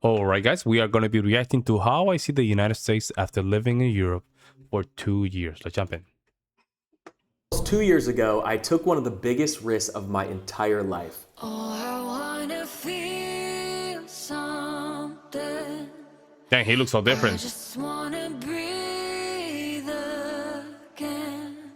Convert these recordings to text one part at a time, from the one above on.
All right, guys, we are going to be reacting to how I see the United States after living in Europe for 2 years. Let's jump in. 2 years ago, I took one of the biggest risks of my entire life. Oh, I wanna feel something. Dang, he looks so I different. just wanna breathe again.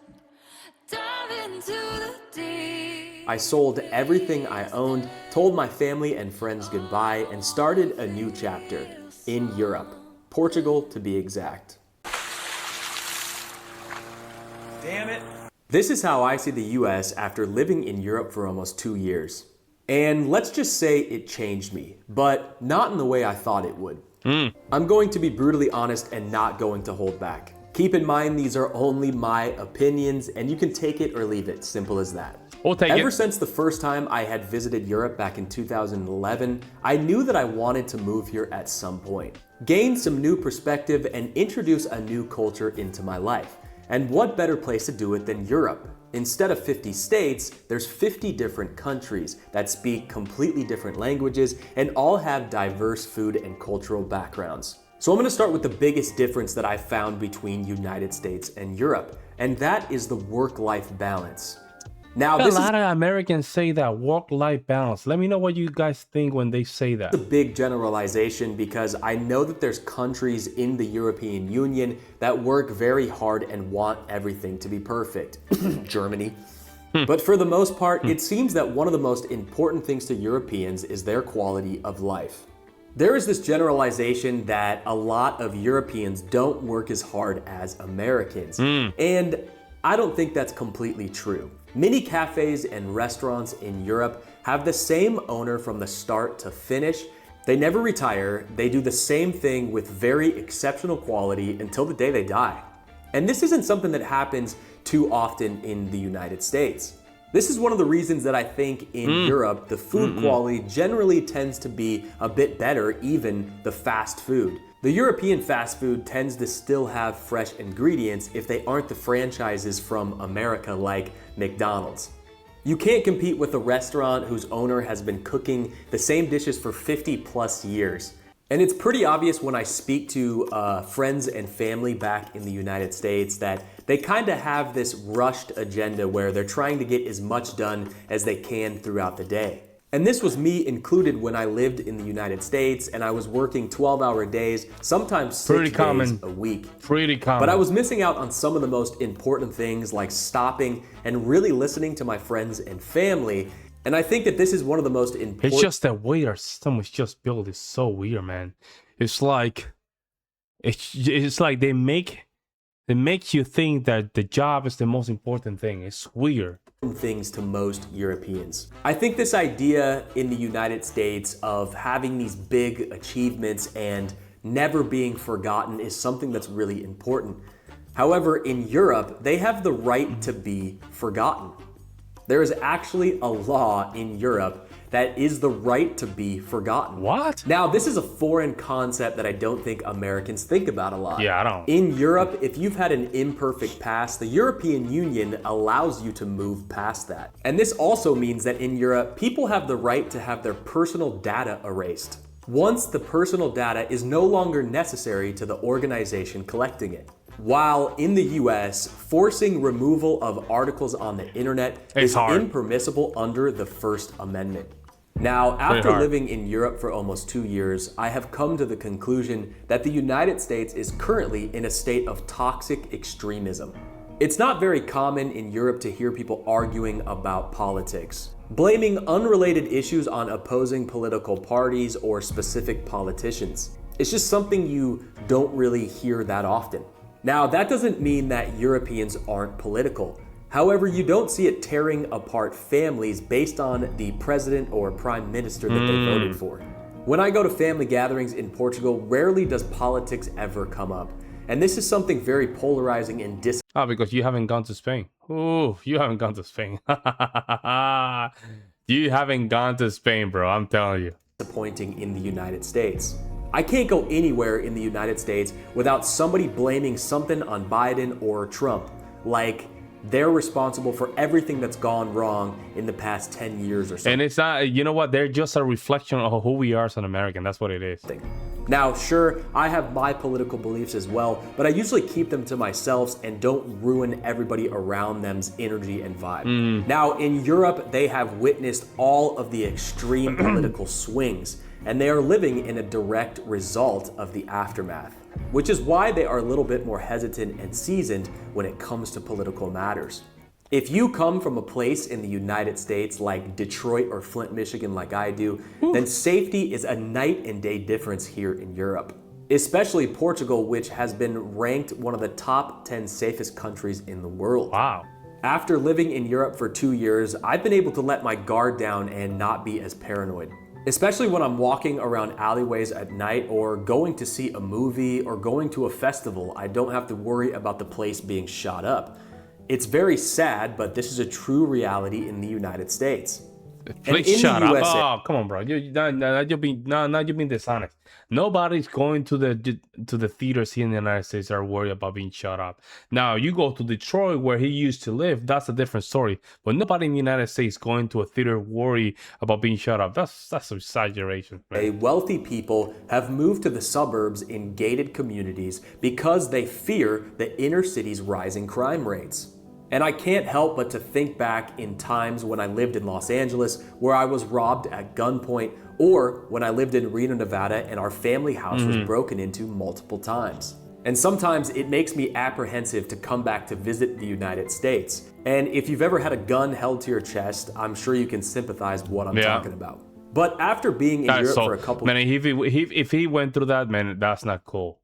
Dive into the deep. I sold everything I owned, told my family and friends goodbye, and started a new chapter in Europe, Portugal to be exact. Damn it. This is how I see the US after living in Europe for almost 2 years. And let's just say it changed me, but not in the way I thought it would. I'm going to be brutally honest and not going to hold back. Keep in mind, these are only my opinions and you can take it or leave it, simple as that. We'll take Ever it. since the first time I had visited Europe back in 2011, I knew that I wanted to move here at some point, gain some new perspective and introduce a new culture into my life. And what better place to do it than Europe? Instead of 50 states, there's 50 different countries that speak completely different languages and all have diverse food and cultural backgrounds. So I'm gonna start with the biggest difference that I found between United States and Europe, and that is the work-life balance. Now, A lot of Americans say that work-life balance. Let me know what you guys think when they say that. a big generalization because I know that there's countries in the European Union that work very hard and want everything to be perfect. Germany. But for the most part, it seems that one of the most important things to Europeans is their quality of life. There is this generalization that a lot of Europeans don't work as hard as Americans. And I don't think that's completely true. Many cafes and restaurants in Europe have the same owner from the start to finish. They never retire. They do the same thing with very exceptional quality until the day they die. And this isn't something that happens too often in the United States. This is one of the reasons that I think in Europe, the food quality generally tends to be a bit better, even the fast food. The European fast food tends to still have fresh ingredients if they aren't the franchises from America like McDonald's. You can't compete with a restaurant whose owner has been cooking the same dishes for 50 plus years. And it's pretty obvious when I speak to friends and family back in the United States that they kind of have this rushed agenda where they're trying to get as much done as they can throughout the day. And this was me included when I lived in the United States and I was working 12-hour days, sometimes 6 days a week. Pretty common. But I was missing out on some of the most important things like stopping and really listening to my friends and family. And I think that this is one of the most important. It's just that way our system was just built is so weird, man. It's like they make you think that the job is the most important thing. It's weird. Things to most Europeans. I think this idea in the United States of having these big achievements and never being forgotten is something that's really important. However, in Europe, they have the right to be forgotten. There is actually a law in Europe that is the right to be forgotten. What? Now, this is a foreign concept that I don't think Americans think about a lot. Yeah, I don't. In Europe, if you've had an imperfect past, the European Union allows you to move past that. And this also means that in Europe, people have the right to have their personal data erased once the personal data is no longer necessary to the organization collecting it. While in the US, forcing removal of articles on the internet is impermissible under the First Amendment. Now, after living in Europe for almost 2 years, I have come to the conclusion that the United States is currently in a state of toxic extremism. It's not very common in Europe to hear people arguing about politics, blaming unrelated issues on opposing political parties or specific politicians. It's just something you don't really hear that often. Now, that doesn't mean that Europeans aren't political. However, you don't see it tearing apart families based on the president or prime minister that they voted for. When I go to family gatherings in Portugal, rarely does politics ever come up. And this is something very polarizing and because you haven't gone to Spain. Oh, you haven't gone to Spain. You haven't gone to Spain, bro. I'm telling you. disappointing in the United States. I can't go anywhere in the United States without somebody blaming something on Biden or Trump, like they're responsible for everything that's gone wrong in the past 10 years or so. And it's not, you know what? They're just a reflection of who we are as an American. That's what it is. Now, sure, I have my political beliefs as well, but I usually keep them to myself and don't ruin everybody around them's energy and vibe. Now, in Europe, they have witnessed all of the extreme political swings, and they are living in a direct result of the aftermath, which is why they are a little bit more hesitant and seasoned when it comes to political matters. If you come from a place in the United States like Detroit or Flint, Michigan, like I do, then safety is a night and day difference here in Europe. Especially Portugal, which has been ranked one of the top 10 safest countries in the world. Wow. After living in Europe for 2 years, I've been able to let my guard down and not be as paranoid. Especially when I'm walking around alleyways at night or going to see a movie or going to a festival, I don't have to worry about the place being shot up. It's very sad, but this is a true reality in the United States. Please shut up. Oh, come on, bro. You're being dishonest. Nobody's going to the theaters here in the United States that are worried about being shut up. Now, you go to Detroit where he used to live, that's a different story. But nobody in the United States going to a theater worried about being shut up. That's an exaggeration, man. Wealthy people have moved to the suburbs in gated communities because they fear the inner city's rising crime rates. And I can't help but to think back in times when I lived in Los Angeles where I was robbed at gunpoint, or when I lived in Reno, Nevada and our family house was broken into multiple times. And sometimes it makes me apprehensive to come back to visit the United States. And if you've ever had a gun held to your chest, I'm sure you can sympathize with what I'm talking about. But after being in Europe for a couple man, if he went through that, man, that's not cool.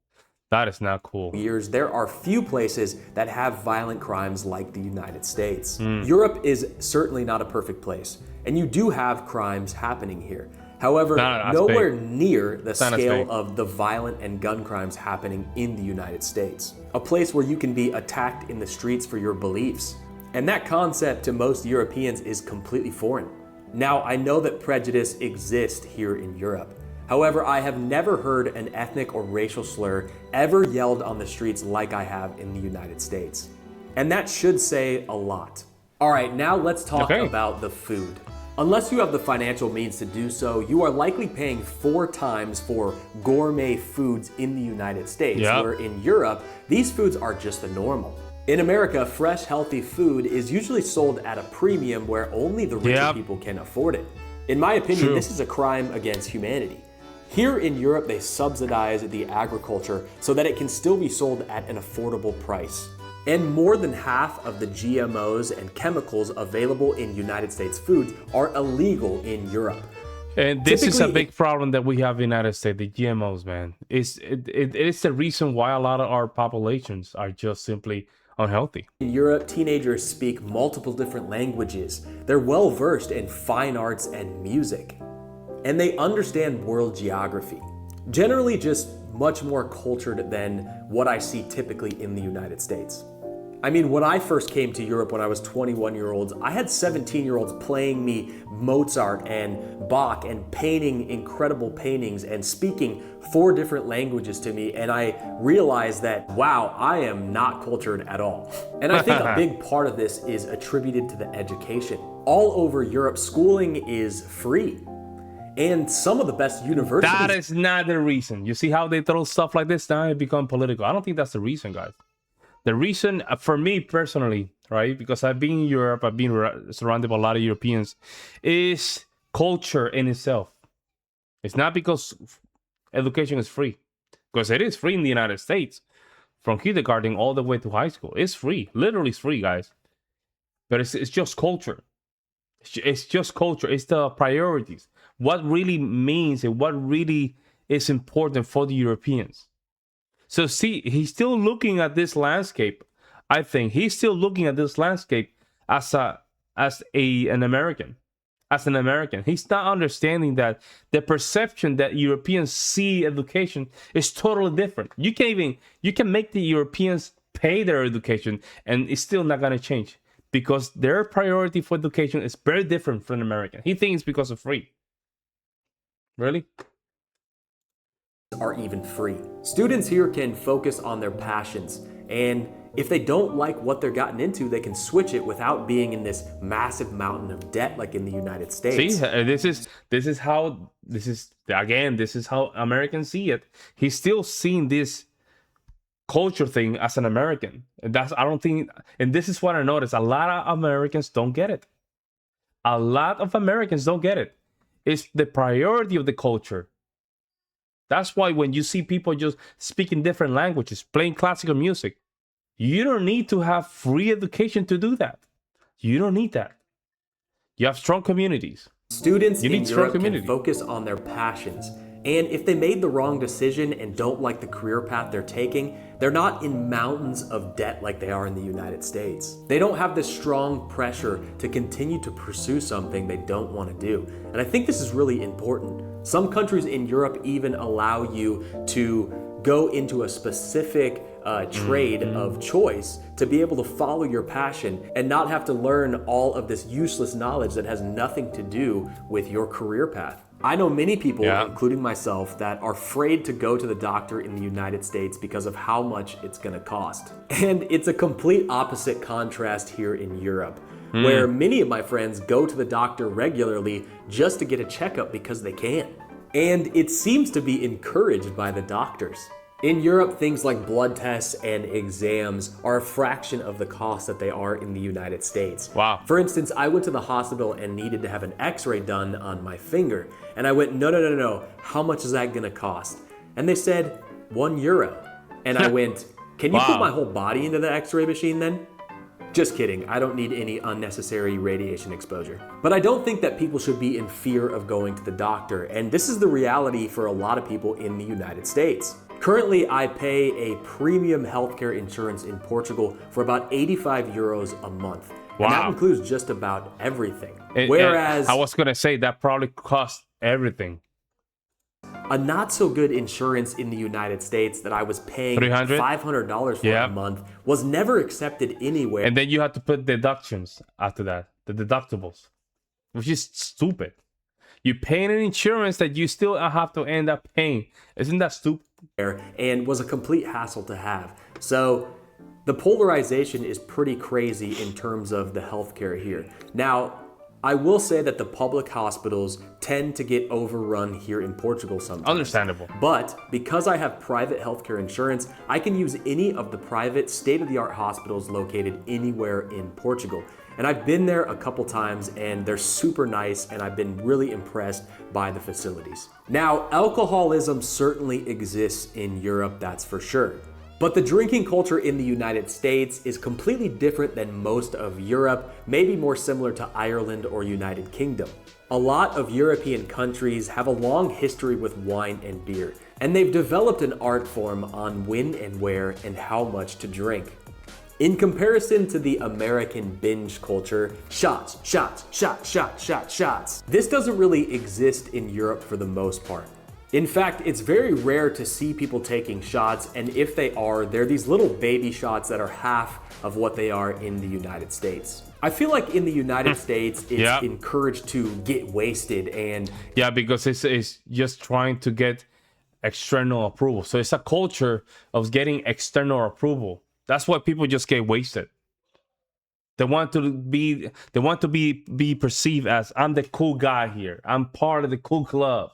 That is not cool. years, there are few places that have violent crimes like the United States. Europe is certainly not a perfect place, and you do have crimes happening here. However, nowhere near the scale of the violent and gun crimes happening in the United States. A place where you can be attacked in the streets for your beliefs. And that concept to most Europeans is completely foreign. Now, I know that prejudice exists here in Europe. However, I have never heard an ethnic or racial slur ever yelled on the streets like I have in the United States. And that should say a lot. All right, now let's talk about the food. Unless you have the financial means to do so, you are likely paying 4 times for gourmet foods in the United States, where in Europe, these foods are just the normal. In America, fresh, healthy food is usually sold at a premium where only the richer people can afford it. In my opinion, this is a crime against humanity. Here in Europe, they subsidize the agriculture so that it can still be sold at an affordable price. And more than half of the GMOs and chemicals available in United States foods are illegal in Europe. And this is a big problem that we have in the United States, the GMOs, man. It is the reason why a lot of our populations are just simply unhealthy. In Europe, teenagers speak multiple different languages. They're well versed in fine arts and music. And they understand world geography. Generally just much more cultured than what I see typically in the United States. I mean, when I first came to Europe when I was 21-year-olds, I had 17-year-olds playing me Mozart and Bach and painting incredible paintings and speaking 4 different languages to me, and I realized that, wow, I am not cultured at all. And I think a big part of this is attributed to the education. All over Europe, schooling is free. And some of the best universities... That is not the reason. You see how they throw stuff like this now and become political? I don't think that's the reason, guys. The reason, for me personally, right, because I've been in Europe, I've been surrounded by a lot of Europeans, is culture in itself. It's not because education is free, because it is free in the United States, from kindergarten all the way to high school. It's free, literally it's free, guys. But it's just culture. It's just culture. It's the priorities. What really means and what really is important for the Europeans. So see, he's still looking at this landscape. I think he's still looking at this landscape as an American. As an American, he's not understanding that the perception that Europeans see education is totally different. You can make the Europeans pay their education, and it's still not gonna change because their priority for education is very different from American. He thinks because of free. Really? Are even free. Students here can focus on their passions, and If they don't like what they're gotten into, they can switch it without being in this massive mountain of debt like in the United States. See, this is how Americans see it. He's still seeing this culture thing as an American. And this is what I noticed. A lot of Americans don't get it. A lot of Americans don't get it. It's the priority of the culture. That's why when you see people just speaking different languages, playing classical music, you don't need to have free education to do that. You don't need that. You have strong communities. Students in Europe can focus on their passions. And if they made the wrong decision and don't like the career path they're taking, they're not in mountains of debt like they are in the United States. They don't have this strong pressure to continue to pursue something they don't want to do. And I think this is really important. Some countries in Europe even allow you to go into a specific trade of choice to be able to follow your passion and not have to learn all of this useless knowledge that has nothing to do with your career path. I know many people, including myself, that are afraid to go to the doctor in the United States because of how much it's going to cost. And it's a complete opposite contrast here in Europe, where many of my friends go to the doctor regularly just to get a checkup because they can. And it seems to be encouraged by the doctors. In Europe, things like blood tests and exams are a fraction of the cost that they are in the United States. Wow. For instance, I went to the hospital and needed to have an x-ray done on my finger. And I went, no. How much is that gonna cost? And they said, €1. And I went, can you put my whole body into the x-ray machine then? Just kidding, I don't need any unnecessary radiation exposure. But I don't think that people should be in fear of going to the doctor, and this is the reality for a lot of people in the United States. Currently, I pay a premium healthcare insurance in Portugal for about €85 a month. Wow. And that includes just about everything. Whereas I was gonna say that probably costs everything. A not so good insurance in the United States that I was paying $500 for a month was never accepted anywhere. And then you have to put deductions after that, the deductibles, which is stupid. You pay an insurance that you still have to end up paying. Isn't that stupid? And was a complete hassle to have. So the polarization is pretty crazy in terms of the healthcare here. Now, I will say that the public hospitals tend to get overrun here in Portugal sometimes. Understandable. But because I have private healthcare insurance, I can use any of the private state-of-the-art hospitals located anywhere in Portugal. And I've been there a couple times and they're super nice and I've been really impressed by the facilities. Now, alcoholism certainly exists in Europe, that's for sure. But the drinking culture in the United States is completely different than most of Europe, maybe more similar to Ireland or United Kingdom. A lot of European countries have a long history with wine and beer, and they've developed an art form on when and where and how much to drink. In comparison to the American binge culture, shots. This doesn't really exist in Europe for the most part. In fact, it's very rare to see people taking shots, and if they are, they're these little baby shots that are half of what they are in the United States. I feel like in the United States, it's encouraged to get wasted and... Yeah, because it's just trying to get external approval. So it's a culture of getting external approval. That's why people just get wasted. They want to be perceived as, I'm the cool guy here. I'm part of the cool club.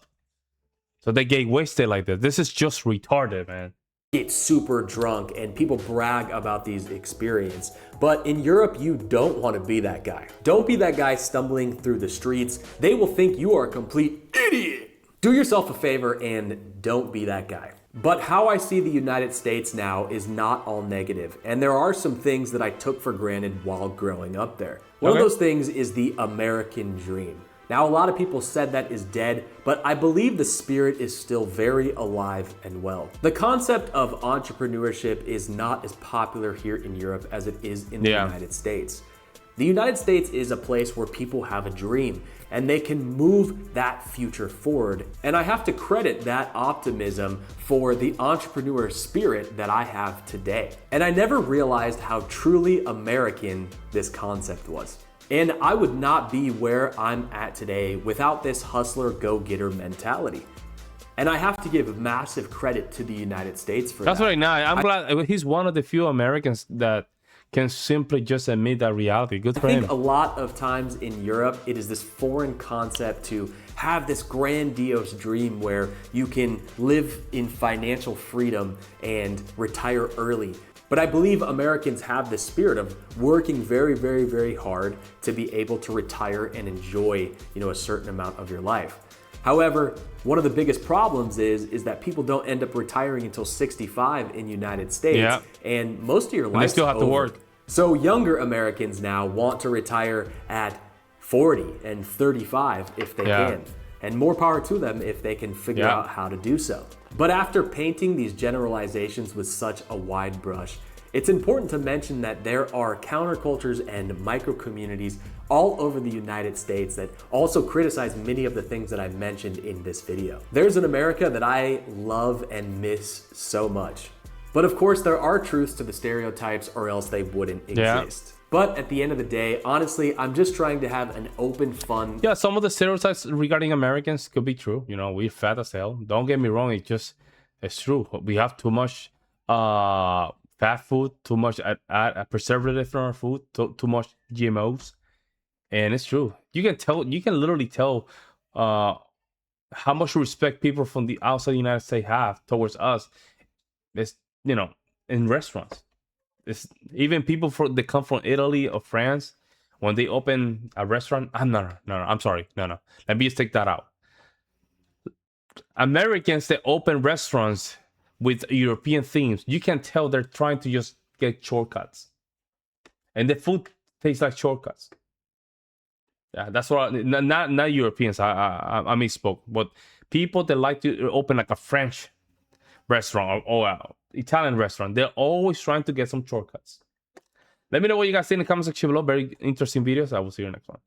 So they get wasted like this. This is just retarded, man. Get super drunk and people brag about these experiences. But in Europe, you don't want to be that guy. Don't be that guy stumbling through the streets. They will think you are a complete idiot. Do yourself a favor and don't be that guy. But how I see the United States now is not all negative. And there are some things that I took for granted while growing up there. One of those things is the American dream. Now, a lot of people said that is dead, but I believe the spirit is still very alive and well. The concept of entrepreneurship is not as popular here in Europe as it is in the United States. The United States is a place where people have a dream and they can move that future forward. And I have to credit that optimism for the entrepreneur spirit that I have today. And I never realized how truly American this concept was. And I would not be where I'm at today without this hustler go-getter mentality. And I have to give massive credit to the United States for That's that. right now. I'm glad he's one of the few Americans that can simply just admit that reality. Good for I think him. a lot of times in Europe, it is this foreign concept to have this grandiose dream where you can live in financial freedom and retire early. But I believe Americans have this spirit of working very, very, very hard to be able to retire and enjoy, a certain amount of your life. However, one of the biggest problems is that people don't end up retiring until 65 in the United States, Yeah. and most of your life they still have to work. So younger Americans now want to retire at 40 and 35 if they Yeah. can. And more power to them if they can figure Yeah. out how to do so. But after painting these generalizations with such a wide brush, it's important to mention that there are countercultures and micro-communities all over the United States that also criticize many of the things that I mentioned in this video. There's an America that I love and miss so much. But of course, there are truths to the stereotypes or else they wouldn't Yeah. exist. But at the end of the day, honestly, I'm just trying to have an open, fun. Yeah, some of the stereotypes regarding Americans could be true. We're fat as hell. Don't get me wrong. It's true. We have too much fat food, too much preservative in our food, too much GMOs. And it's true. You can literally tell how much respect people from the outside the United States have towards us. It's, in restaurants. It's even people that come from Italy or France, when they open a restaurant. No, I'm sorry. No. Let me just take that out. Americans that open restaurants with European themes, you can tell they're trying to just get shortcuts. And the food tastes like shortcuts. Yeah, that's what not Europeans. I misspoke, but people that like to open like a French restaurant or Italian restaurant, they're always trying to get some shortcuts. Let me know what you guys think in the comment section below. Very interesting videos. I will see you next one.